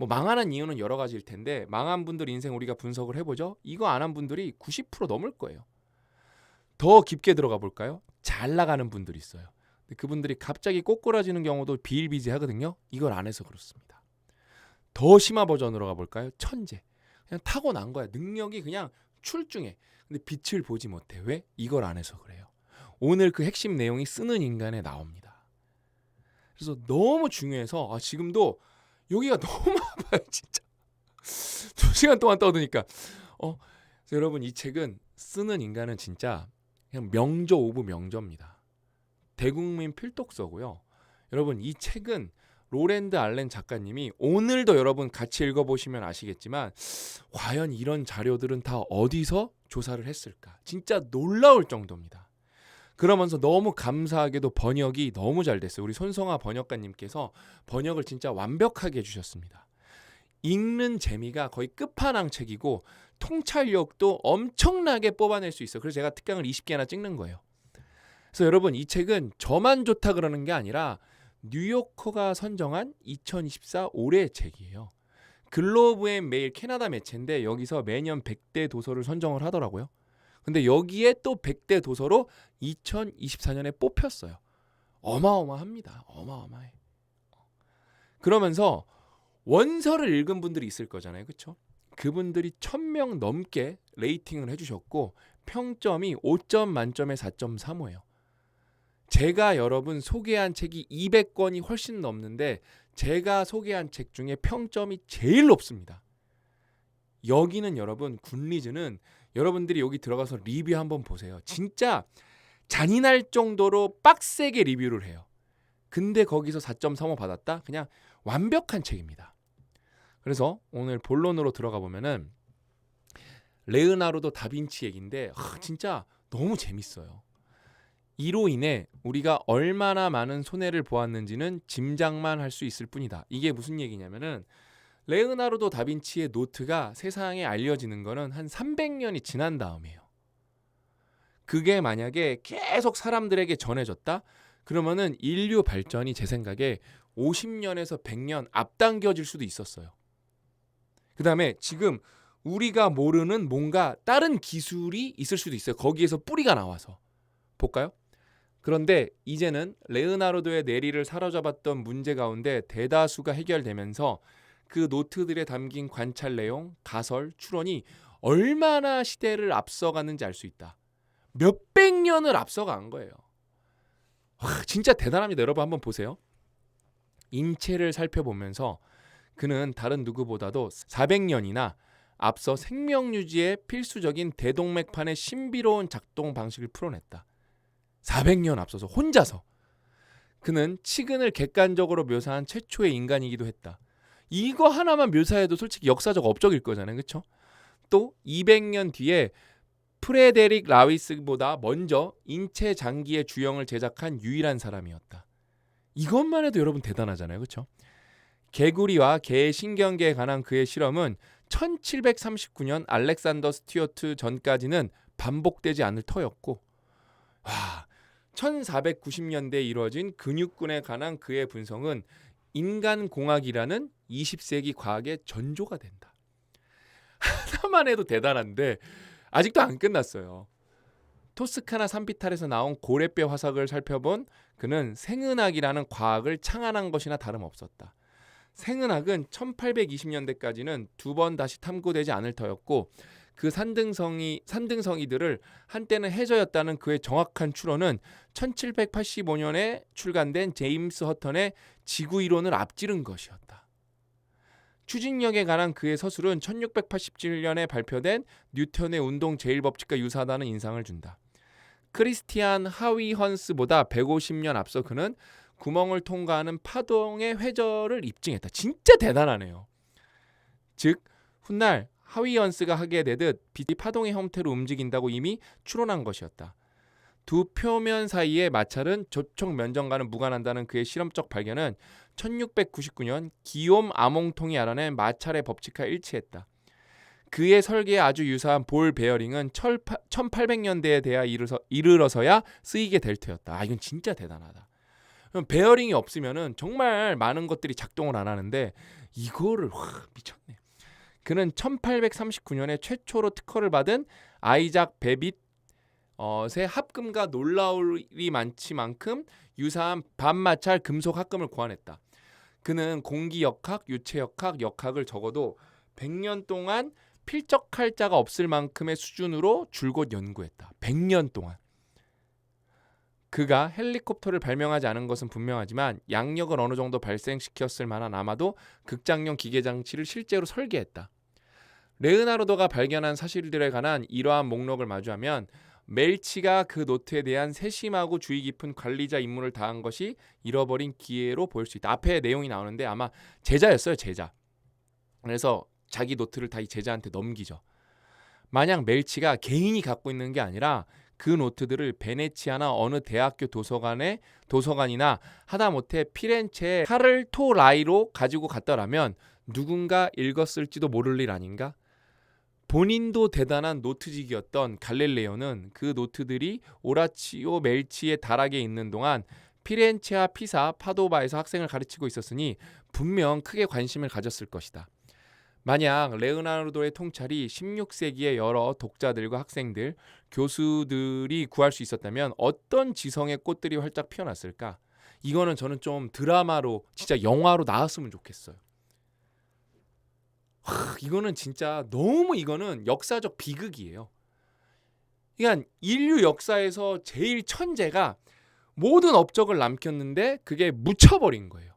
뭐 망하는 이유는 여러 가지일 텐데 망한 분들 인생 우리가 분석을 해보죠. 이거 안 한 분들이 90% 넘을 거예요. 더 깊게 들어가 볼까요? 잘 나가는 분들이 있어요. 근데 그분들이 갑자기 꼬꾸라지는 경우도 비일비재하거든요. 이걸 안 해서 그렇습니다. 더 심화 버전으로 가볼까요? 천재. 그냥 타고난 거야. 능력이 그냥 출중해. 근데 빛을 보지 못해. 왜? 이걸 안 해서 그래요. 오늘 그 핵심 내용이 쓰는 인간에 나옵니다. 그래서 너무 중요해서 지금도 여기가 너무 아파요. 진짜. 2시간 동안 떠드니까. 그래서 여러분 이 책은 쓰는 인간은 진짜 그냥 명저 오브 명저입니다. 대국민 필독서고요. 여러분 이 책은 로랜드 알렌 작가님이 오늘도 여러분 같이 읽어보시면 아시겠지만 과연 이런 자료들은 다 어디서 조사를 했을까? 진짜 놀라울 정도입니다. 그러면서 너무 감사하게도 번역이 너무 잘 됐어요. 우리 손성아 번역가님께서 번역을 진짜 완벽하게 해주셨습니다. 읽는 재미가 거의 끝판왕 책이고 통찰력도 엄청나게 뽑아낼 수 있어요. 그래서 제가 특강을 20개나 찍는 거예요. 그래서 여러분 이 책은 저만 좋다 그러는 게 아니라 뉴요커가 선정한 2024 올해의 책이에요. 글로브 앤 메일 캐나다 매체인데 여기서 매년 100대 도서를 선정을 하더라고요. 근데 여기에 또 100대 도서로 2024년에 뽑혔어요. 어마어마합니다. 어마어마해. 그러면서 원서를 읽은 분들이 있을 거잖아요. 그렇죠? 그분들이 1000명 넘게 레이팅을 해주셨고 평점이 5점 만점에 4.35예요. 제가 여러분 소개한 책이 200권이 훨씬 넘는데 제가 소개한 책 중에 평점이 제일 높습니다. 여기는 여러분 굿리즈는 여러분들이 여기 들어가서 리뷰 한번 보세요. 진짜 잔인할 정도로 빡세게 리뷰를 해요. 근데 거기서 4.35 받았다? 그냥 완벽한 책입니다. 그래서 오늘 본론으로 들어가 보면은 레오나르도 다빈치 얘기인데 진짜 너무 재밌어요. 이로 인해 우리가 얼마나 많은 손해를 보았는지는 짐작만 할 수 있을 뿐이다. 이게 무슨 얘기냐면은 레오나르도 다빈치의 노트가 세상에 알려지는 거는 한 300년이 지난 다음이에요. 그게 만약에 계속 사람들에게 전해졌다? 그러면은 인류 발전이 제 생각에 50년에서 100년 앞당겨질 수도 있었어요. 그 다음에 지금 우리가 모르는 뭔가 다른 기술이 있을 수도 있어요. 거기에서 뿌리가 나와서. 볼까요? 그런데 이제는 레오나르도의 뇌리를 사로잡았던 문제 가운데 대다수가 해결되면서 그 노트들에 담긴 관찰 내용, 가설, 추론이 얼마나 시대를 앞서갔는지 알 수 있다. 몇백 년을 앞서간 거예요. 진짜 대단합니다. 여러분 한번 보세요. 인체를 살펴보면서 그는 다른 누구보다도 400년이나 앞서 생명 유지에 필수적인 대동맥판의 신비로운 작동 방식을 풀어냈다. 400년 앞서서 혼자서. 그는 치근을 객관적으로 묘사한 최초의 인간이기도 했다. 이거 하나만 묘사해도 솔직히 역사적 업적일 거잖아요. 그렇죠? 또 200년 뒤에 프레데릭 라위스보다 먼저 인체 장기의 주형을 제작한 유일한 사람이었다. 이것만 해도 여러분 대단하잖아요. 그렇죠? 개구리와 개의 신경계에 관한 그의 실험은 1739년 알렉산더 스튜어트 전까지는 반복되지 않을 터였고 1490년대에 이루어진 근육군에 관한 그의 분석은 인간공학이라는 20세기 과학의 전조가 된다. 하나만 해도 대단한데 아직도 안 끝났어요. 토스카나 산비탈에서 나온 고래뼈 화석을 살펴본 그는 생은학이라는 과학을 창안한 것이나 다름없었다. 생은학은 1820년대까지는 두 번 다시 탐구되지 않을 터였고 그 산등성이들을 한때는 해저였다는 그의 정확한 추론은 1785년에 출간된 제임스 허턴의 지구 이론을 앞지른 것이었다. 추진력에 관한 그의 서술은 1687년에 발표된 뉴턴의 운동 제일법칙과 유사하다는 인상을 준다. 크리스티안 하위헌스보다 150년 앞서 그는 구멍을 통과하는 파동의 회절을 입증했다. 진짜 대단하네요. 즉 훗날 하위헌스가 하게 되듯 빛이 파동의 형태로 움직인다고 이미 추론한 것이었다. 두 표면 사이의 마찰은 접촉 면적과는 무관한다는 그의 실험적 발견은 1699년 기욤 아몽통이 알아낸 마찰의 법칙과 일치했다. 그의 설계에 아주 유사한 볼 베어링은 1800년대에 대해 이르러서야 쓰이게 될 터였다. 이건 진짜 대단하다. 베어링이 없으면은 정말 많은 것들이 작동을 안 하는데 이거를 미쳤네. 그는 1839년에 최초로 특허를 받은 아이작 베빗 의 합금과 놀라울이 많지만큼 유사한 반마찰 금속 합금을 고안했다. 그는 공기역학, 유체역학, 역학을 적어도 100년 동안 필적할 자가 없을 만큼의 수준으로 줄곧 연구했다. 100년 동안. 그가 헬리콥터를 발명하지 않은 것은 분명하지만 양력을 어느 정도 발생시켰을 만한 아마도 극장용 기계장치를 실제로 설계했다. 레오나르도가 발견한 사실들에 관한 이러한 목록을 마주하면 멜치가 그 노트에 대한 세심하고 주의 깊은 관리자 임무를 다한 것이 잃어버린 기회로 보일 수 있다. 앞에 내용이 나오는데 아마 제자였어요. 제자. 그래서 자기 노트를 다 이 제자한테 넘기죠. 만약 멜치가 개인이 갖고 있는 게 아니라 그 노트들을 베네치아나 어느 대학교 도서관이나 하다못해 피렌체의 카를토라이로 가지고 갔더라면 누군가 읽었을지도 모를 일 아닌가? 본인도 대단한 노트지기였던 갈릴레오는 그 노트들이 오라치오 멜치의 다락에 있는 동안 피렌체와 피사, 파도바에서 학생을 가르치고 있었으니 분명 크게 관심을 가졌을 것이다. 만약 레오나르도의 통찰이 16세기의 여러 독자들과 학생들, 교수들이 구할 수 있었다면 어떤 지성의 꽃들이 활짝 피어났을까? 이거는 저는 좀 드라마로 진짜 영화로 나왔으면 좋겠어요. 이거는 진짜 너무 이거는 역사적 비극이에요. 그러니까 인류 역사에서 제일 천재가 모든 업적을 남겼는데 그게 묻혀버린 거예요.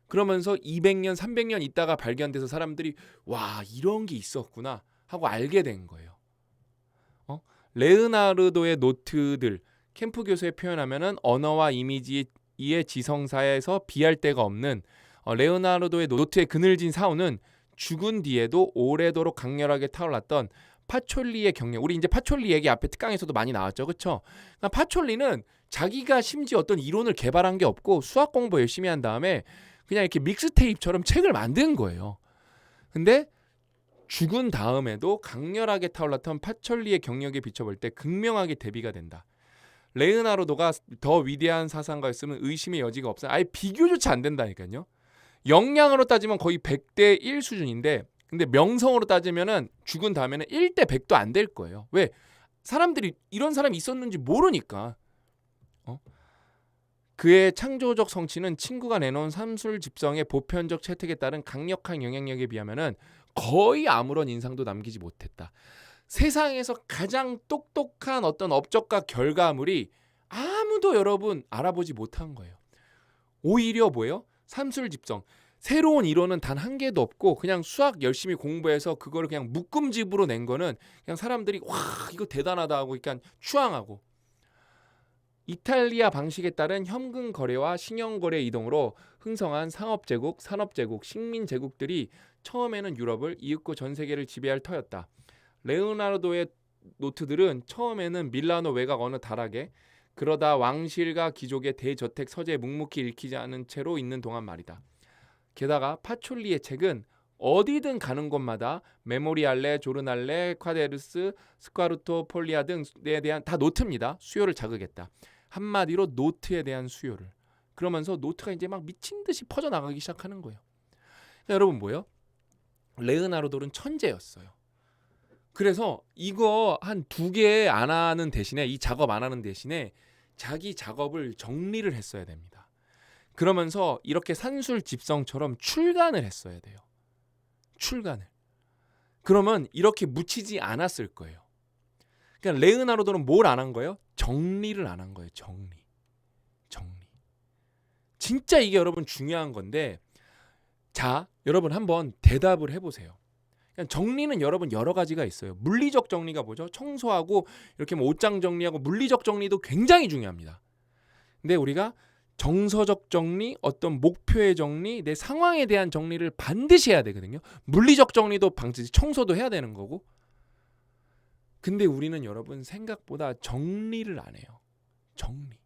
그러면서 200년, 300년 있다가 발견돼서 사람들이 와 이런 게 있었구나 하고 알게 된 거예요. 레오나르도의 노트들, 캠프 교수에 표현하면은 언어와 이미지의 지성사에서 비할 데가 없는 레오나르도의 노트의 그늘진 사원은 죽은 뒤에도 오래도록 강렬하게 타올랐던 파촐리의 경력. 우리 이제 파촐리 얘기 앞에 특강에서도 많이 나왔죠. 그렇죠? 그러니까 파촐리는 자기가 심지어 어떤 이론을 개발한 게 없고 수학 공부 열심히 한 다음에 그냥 이렇게 믹스테이프처럼 책을 만든 거예요. 근데 죽은 다음에도 강렬하게 타올랐던 파촐리의 경력에 비춰볼 때 극명하게 대비가 된다. 레오나르도가 더 위대한 사상가였으면 의심의 여지가 없어요. 아예 비교조차 안 된다니까요. 역량으로 따지면 거의 100대 1 수준인데 근데 명성으로 따지면은 죽은 다음에는 1대 100도 안 될 거예요. 왜? 사람들이 이런 사람이 있었는지 모르니까. 그의 창조적 성취는 친구가 내놓은 삼술 집성의 보편적 채택에 따른 강력한 영향력에 비하면은 거의 아무런 인상도 남기지 못했다. 세상에서 가장 똑똑한 어떤 업적과 결과물이 아무도 여러분 알아보지 못한 거예요. 오히려 뭐예요? 삼술 집성. 새로운 이론은 단 한 개도 없고 그냥 수학 열심히 공부해서 그거를 그냥 묶음집으로 낸 거는 그냥 사람들이 와 이거 대단하다 하고 그러니까 추앙하고 이탈리아 방식에 따른 현금 거래와 신용 거래 이동으로 흥성한 상업 제국, 산업 제국, 식민 제국들이 처음에는 유럽을 이윽고 전 세계를 지배할 터였다. 레오나르도의 노트들은 처음에는 밀라노 외곽 어느 다락에 그러다 왕실과 귀족의 대저택 서재에 묵묵히 읽히지 않은 채로 있는 동안 말이다. 게다가 파촐리의 책은 어디든 가는 곳마다 메모리알레, 조르날레, 콰데르스, 스콰르토, 폴리아 등에 대한 다 노트입니다. 수요를 자극했다. 한마디로 노트에 대한 수요를. 그러면서 노트가 이제 막 미친 듯이 퍼져나가기 시작하는 거예요. 그러니까 여러분 뭐예요? 레오나르도는 천재였어요. 그래서 이거 한 2개 안 하는 대신에 이 작업 안 하는 대신에 자기 작업을 정리를 했어야 됩니다. 그러면서 이렇게 산술 집성처럼 출간을 했어야 돼요. 출간을. 그러면 이렇게 묻히지 않았을 거예요. 그러니까 레오나르도는 뭘 안 한 거예요? 정리를 안 한 거예요. 정리. 진짜 이게 여러분 중요한 건데 자, 여러분 한번 대답을 해보세요. 정리는 여러분 여러 가지가 있어요. 물리적 정리가 뭐죠? 청소하고 이렇게 뭐 옷장 정리하고 물리적 정리도 굉장히 중요합니다. 근데 우리가 정서적 정리, 어떤 목표의 정리, 내 상황에 대한 정리를 반드시 해야 되거든요. 물리적 정리도 방지, 청소도 해야 되는 거고. 근데 우리는 여러분 생각보다 정리를 안 해요. 정리.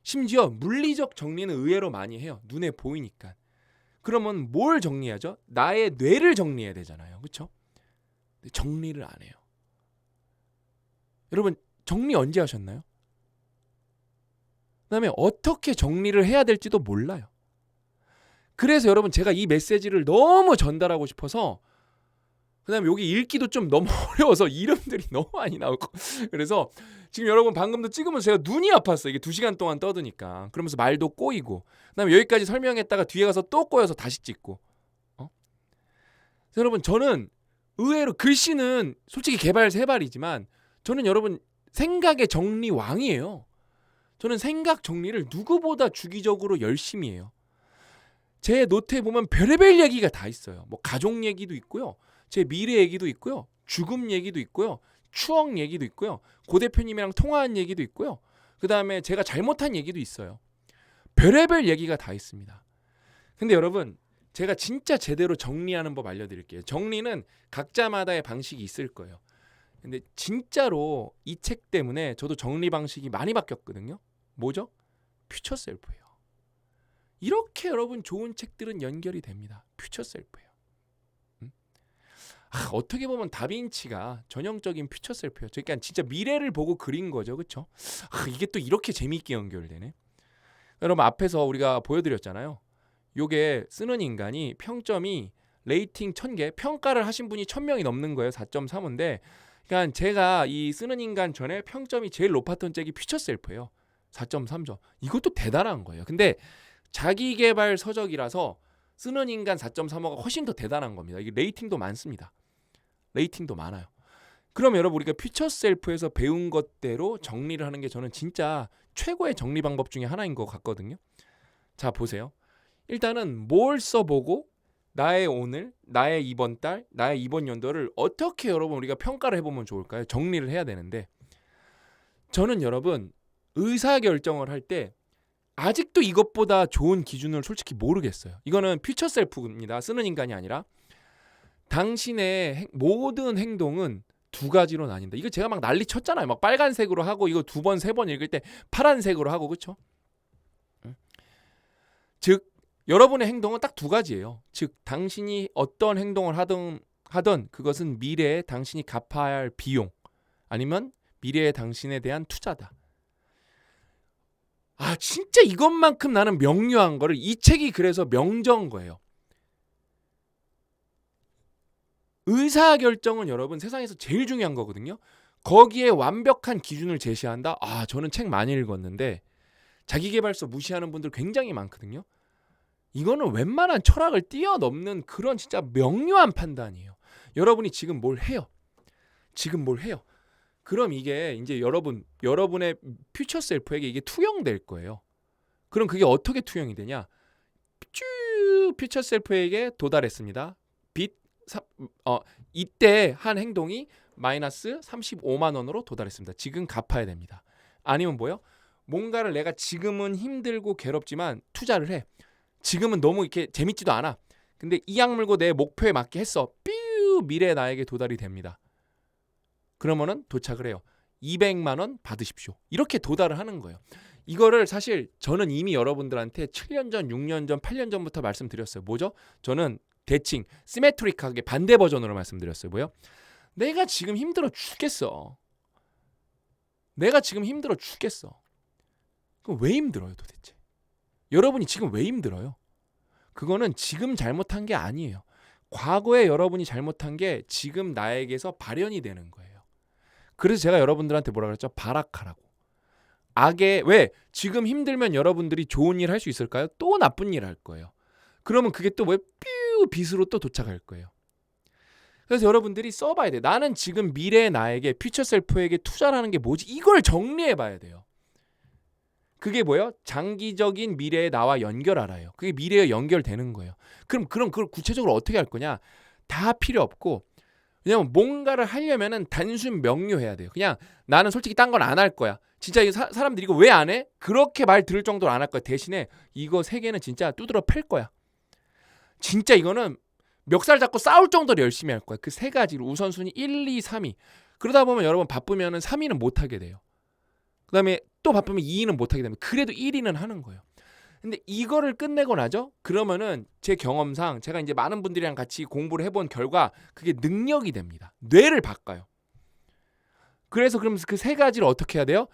심지어 물리적 정리는 의외로 많이 해요. 눈에 보이니까. 그러면 뭘 정리하죠? 나의 뇌를 정리해야 되잖아요. 그렇죠? 정리를 안 해요. 여러분 정리 언제 하셨나요? 그다음에 어떻게 정리를 해야 될지도 몰라요. 그래서 여러분 제가 이 메시지를 너무 전달하고 싶어서 그다음에 여기 읽기도 좀 너무 어려워서 이름들이 너무 많이 나오고 그래서 지금 여러분 방금도 찍으면서 제가 눈이 아팠어요. 이게 2시간 동안 떠드니까. 그러면서 말도 꼬이고 그다음에 여기까지 설명했다가 뒤에 가서 또 꼬여서 다시 찍고 여러분 저는 의외로 글씨는 솔직히 개발 세발이지만 저는 여러분 생각의 정리 왕이에요. 저는 생각 정리를 누구보다 주기적으로 열심히 해요. 제 노트에 보면 별의별 얘기가 다 있어요. 뭐 가족 얘기도 있고요. 제 미래 얘기도 있고요. 죽음 얘기도 있고요. 추억 얘기도 있고요. 고 대표님이랑 통화한 얘기도 있고요. 그 다음에 제가 잘못한 얘기도 있어요. 별의별 얘기가 다 있습니다. 근데 여러분 제가 진짜 제대로 정리하는 법 알려드릴게요. 정리는 각자마다의 방식이 있을 거예요. 근데 진짜로 이 책 때문에 저도 정리 방식이 많이 바뀌었거든요. 뭐죠? 퓨처 셀프예요. 이렇게 여러분 좋은 책들은 연결이 됩니다. 퓨처 셀프예요. 어떻게 보면 다빈치가 전형적인 퓨처 셀프예요. 그러니까 진짜 미래를 보고 그린 거죠. 그렇죠? 이게 또 이렇게 재미있게 연결되네. 여러분 앞에서 우리가 보여드렸잖아요. 요게 쓰는 인간이 평점이 레이팅 1000개 평가를 하신 분이 1000명이 넘는 거예요. 4.35인데 그러니까 제가 이 쓰는 인간 전에 평점이 제일 높았던 책이 퓨처 셀프예요. 4.3점. 이것도 대단한 거예요. 근데 자기개발 서적이라서 쓰는 인간 4.35가 훨씬 더 대단한 겁니다. 이게 레이팅도 많습니다. 레이팅도 많아요. 그럼 여러분 우리가 퓨처 셀프에서 배운 것대로 정리를 하는 게 저는 진짜 최고의 정리 방법 중에 하나인 것 같거든요. 자 보세요. 일단은 뭘 써보고 나의 오늘, 나의 이번 달, 나의 이번 연도를 어떻게 여러분 우리가 평가를 해보면 좋을까요? 정리를 해야 되는데 저는 여러분 의사결정을 할 때 아직도 이것보다 좋은 기준을 솔직히 모르겠어요. 이거는 퓨처 셀프입니다. 쓰는 인간이 아니라 당신의 모든 행동은 두 가지로 나뉜다. 이거 제가 막 난리 쳤잖아요. 막 빨간색으로 하고 이거 2번, 3번 읽을 때 파란색으로 하고 그렇죠? 즉 여러분의 행동은 딱 두 가지예요. 즉 당신이 어떤 행동을 하든 그것은 미래에 당신이 갚아야 할 비용 아니면 미래의 당신에 대한 투자다. 진짜 이것만큼 나는 명료한 거를 이 책이 그래서 명저인 거예요. 의사결정은 여러분 세상에서 제일 중요한 거거든요. 거기에 완벽한 기준을 제시한다. 저는 책 많이 읽었는데 자기계발서 무시하는 분들 굉장히 많거든요. 이거는 웬만한 철학을 뛰어넘는 그런 진짜 명료한 판단이에요. 여러분이 지금 뭘 해요? 지금 뭘 해요? 그럼 이게 이제 여러분의 퓨처 셀프에게 이게 투영될 거예요. 그럼 그게 어떻게 투영이 되냐? 쭉 퓨처 셀프에게 도달했습니다. 이때 한 행동이 마이너스 35만 원으로 도달했습니다. 지금 갚아야 됩니다. 아니면 뭐요? 뭔가를 내가 지금은 힘들고 괴롭지만 투자를 해. 지금은 너무 이렇게 재밌지도 않아. 근데 이 약 물고 내 목표에 맞게 했어. 뾰 미래 나에게 도달이 됩니다. 그러면은 도착을 해요. 200만 원 받으십시오. 이렇게 도달을 하는 거예요. 이거를 사실 저는 이미 여러분들한테 7년 전, 6년 전, 8년 전부터 말씀드렸어요. 뭐죠? 저는 대칭, 시메트릭하게 반대 버전으로 말씀드렸어요. 뭐요? 내가 지금 힘들어 죽겠어. 내가 지금 힘들어 죽겠어. 그럼 왜 힘들어요 도대체? 여러분이 지금 왜 힘들어요? 그거는 지금 잘못한 게 아니에요. 과거에 여러분이 잘못한 게 지금 나에게서 발현이 되는 거예요. 그래서 제가 여러분들한테 뭐라 그랬죠? 발악하라고. 왜? 지금 힘들면 여러분들이 좋은 일 할 수 있을까요? 또 나쁜 일 할 거예요. 그러면 그게 또 빛으로 또 도착할 거예요. 그래서 여러분들이 써봐야 돼요. 나는 지금 미래의 나에게, 퓨처 셀프에게 투자를 하는 게 뭐지? 이걸 정리해봐야 돼요. 그게 뭐예요? 장기적인 미래의 나와 연결하라요. 그게 미래에 연결되는 거예요. 그럼 그걸 구체적으로 어떻게 할 거냐? 다 필요 없고 왜냐면 뭔가를 하려면은 단순 명료해야 돼요. 그냥 나는 솔직히 딴 건 안 할 거야. 진짜 사람들이 이거 왜 안 해? 그렇게 말 들을 정도로 안 할 거야. 대신에 이거 3개는 진짜 두드러 팰 거야. 진짜 이거는 멱살 잡고 싸울 정도로 열심히 할 거야. 그 3가지로 우선순위 1, 2, 3위. 그러다 보면 여러분 바쁘면은 3위는 못 하게 돼요. 그다음에 또 바쁘면 2위는 못 하게 되면 그래도 1위는 하는 거예요. 근데 이거를 끝내고 나죠? 그러면은 제 경험상 제가 이제 많은 분들이랑 같이 공부를 해본 결과 그게 능력이 됩니다. 뇌를 바꿔요. 그래서 그러면서 그 3가지를 어떻게 해야 돼요?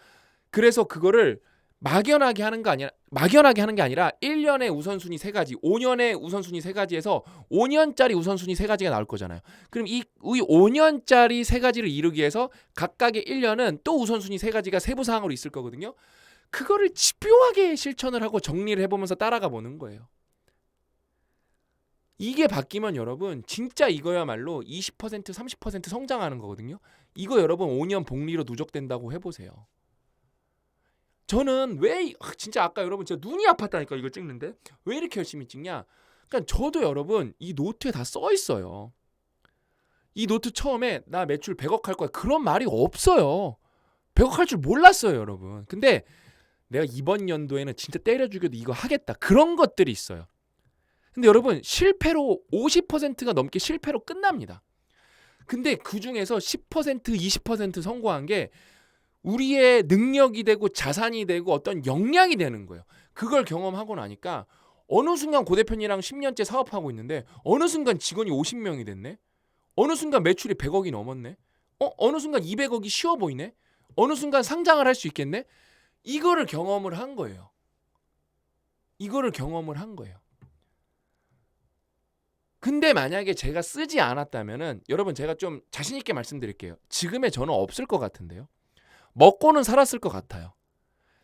그래서 그거를 막연하게 하는 게 아니라 1년의 우선순위 3가지, 5년의 우선순위 3가지에서 5년짜리 우선순위 3가지가 나올 거잖아요. 그럼 이 5년짜리 3가지를 이루기 위해서 각각의 1년은 또 우선순위 3가지가 세부 사항으로 있을 거거든요. 그거를 집요하게 실천을 하고 정리를 해보면서 따라가 보는 거예요. 이게 바뀌면 여러분 진짜 이거야말로 20% 30% 성장하는 거거든요. 이거 여러분 5년 복리로 누적된다고 해보세요. 저는 왜 진짜 아까 여러분 제가 눈이 아팠다니까 이거 찍는데 왜 이렇게 열심히 찍냐? 그러니까 저도 여러분 이 노트에 다 써 있어요. 이 노트 처음에 나 매출 100억 할 거야 그런 말이 없어요. 100억 할 줄 몰랐어요, 여러분. 근데 내가 이번 연도에는 진짜 때려 죽여도 이거 하겠다. 그런 것들이 있어요. 근데 여러분 실패로 50%가 넘게 실패로 끝납니다. 근데 그 중에서 10% 20% 성공한 게 우리의 능력이 되고 자산이 되고 어떤 역량이 되는 거예요. 그걸 경험하고 나니까 어느 순간 고 대표님이랑 10년째 사업하고 있는데 어느 순간 직원이 50명이 됐네. 어느 순간 매출이 100억이 넘었네. 어느 순간 200억이 쉬워 보이네. 어느 순간 상장을 할 수 있겠네. 이거를 경험을 한 거예요. 이거를 경험을 한 거예요. 근데 만약에 제가 쓰지 않았다면은 여러분 제가 좀 자신 있게 말씀드릴게요. 지금의 저는 없을 것 같은데요. 먹고는 살았을 것 같아요.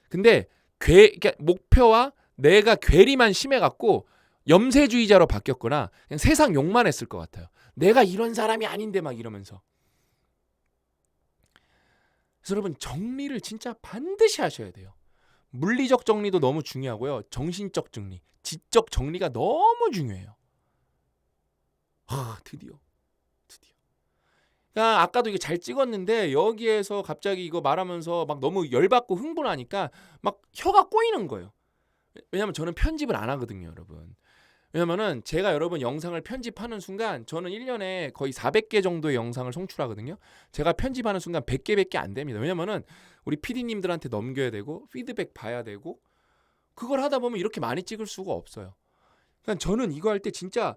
근데 그러니까 목표와 내가 괴리만 심해갖고 염세주의자로 바뀌었거나 그냥 세상 욕만 했을 것 같아요. 내가 이런 사람이 아닌데 막 이러면서. 그래서 여러분 정리를 진짜 반드시 하셔야 돼요. 물리적 정리도 너무 중요하고요. 정신적 정리, 지적 정리가 너무 중요해요. 드디어. 그러니까 아까도 이게 잘 찍었는데 여기에서 갑자기 이거 말하면서 막 너무 열받고 흥분하니까 막 혀가 꼬이는 거예요. 왜냐면 저는 편집을 안 하거든요, 여러분. 왜냐면은 제가 여러분 영상을 편집하는 순간 저는 1년에 거의 400개 정도의 영상을 송출하거든요. 제가 편집하는 순간 100개밖에 안 됩니다. 왜냐면은 우리 PD님들한테 넘겨야 되고 피드백 봐야 되고 그걸 하다 보면 이렇게 많이 찍을 수가 없어요. 그러니까 저는 이거 할 때 진짜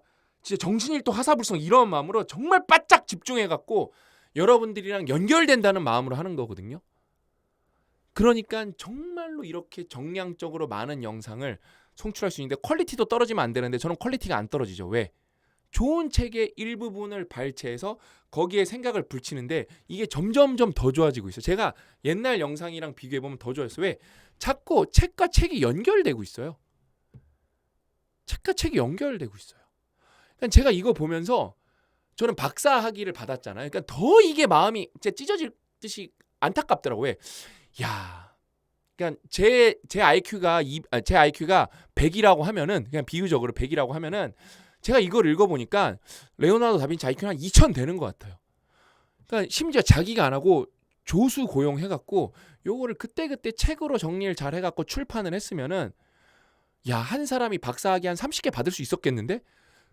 정신일도 하사불성 이런 마음으로 정말 바짝 집중해갖고 여러분들이랑 연결된다는 마음으로 하는 거거든요. 그러니까 정말로 이렇게 정량적으로 많은 영상을 송출할 수 있는데 퀄리티도 떨어지면 안 되는데 저는 퀄리티가 안 떨어지죠. 왜? 좋은 책의 일부분을 발췌해서 거기에 생각을 붙이는데 이게 점점점 더 좋아지고 있어요. 제가 옛날 영상이랑 비교해보면 더 좋아졌어요. 왜? 자꾸 책과 책이 연결되고 있어요. 책과 책이 연결되고 있어요. 그러니까 제가 이거 보면서 저는 박사 학위를 받았잖아요. 그러니까 더 이게 마음이 찢어질 듯이 안타깝더라고요. 왜? 야, 그러니까 제 IQ가 100이라고 하면은 그냥 비유적으로 100이라고 하면은 제가 이걸 읽어보니까 레오나르도 다빈치 IQ는 한 2000 되는 것 같아요. 그러니까 심지어 자기가 안 하고 조수 고용해갖고 요거를 그때그때 책으로 정리를 잘 해갖고 출판을 했으면은 야, 한 사람이 박사학위 한 30개 받을 수 있었겠는데?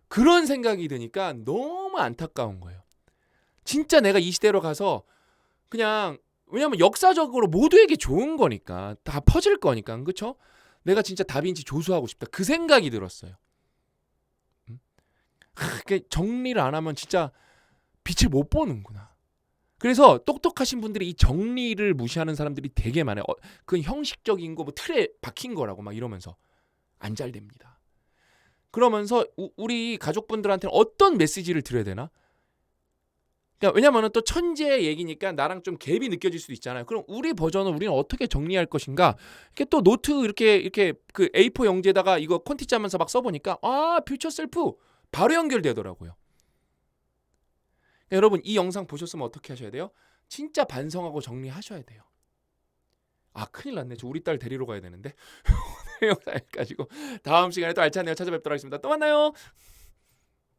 그런 생각이 드니까 너무 안타까운 거예요. 진짜 내가 이 시대로 가서 그냥 왜냐면 역사적으로 모두에게 좋은 거니까 다 퍼질 거니까 그렇죠? 내가 진짜 다빈치 조수하고 싶다 그 생각이 들었어요. 정리를 안 하면 진짜 빛을 못 보는구나. 그래서 똑똑하신 분들이 이 정리를 무시하는 사람들이 되게 많아요. 그건 형식적인 거 뭐 틀에 박힌 거라고 막 이러면서 안 잘 됩니다. 그러면서 우리 가족분들한테는 어떤 메시지를 드려야 되나? 그러니까 왜냐면은 또 천재의 얘기니까 나랑 좀 갭이 느껴질 수도 있잖아요. 그럼 우리 버전을 우리는 어떻게 정리할 것인가? 이렇게 또 노트 이렇게 그 A4 용지에다가 이거 콘티 짜면서 막 써보니까 퓨처 셀프 바로 연결되더라고요. 그러니까 여러분 이 영상 보셨으면 어떻게 하셔야 돼요? 진짜 반성하고 정리하셔야 돼요. 큰일 났네. 저 우리 딸 데리러 가야 되는데. 오늘 영상 여기까지고 다음 시간에 또 알찬 내용 찾아뵙도록 하겠습니다. 또 만나요.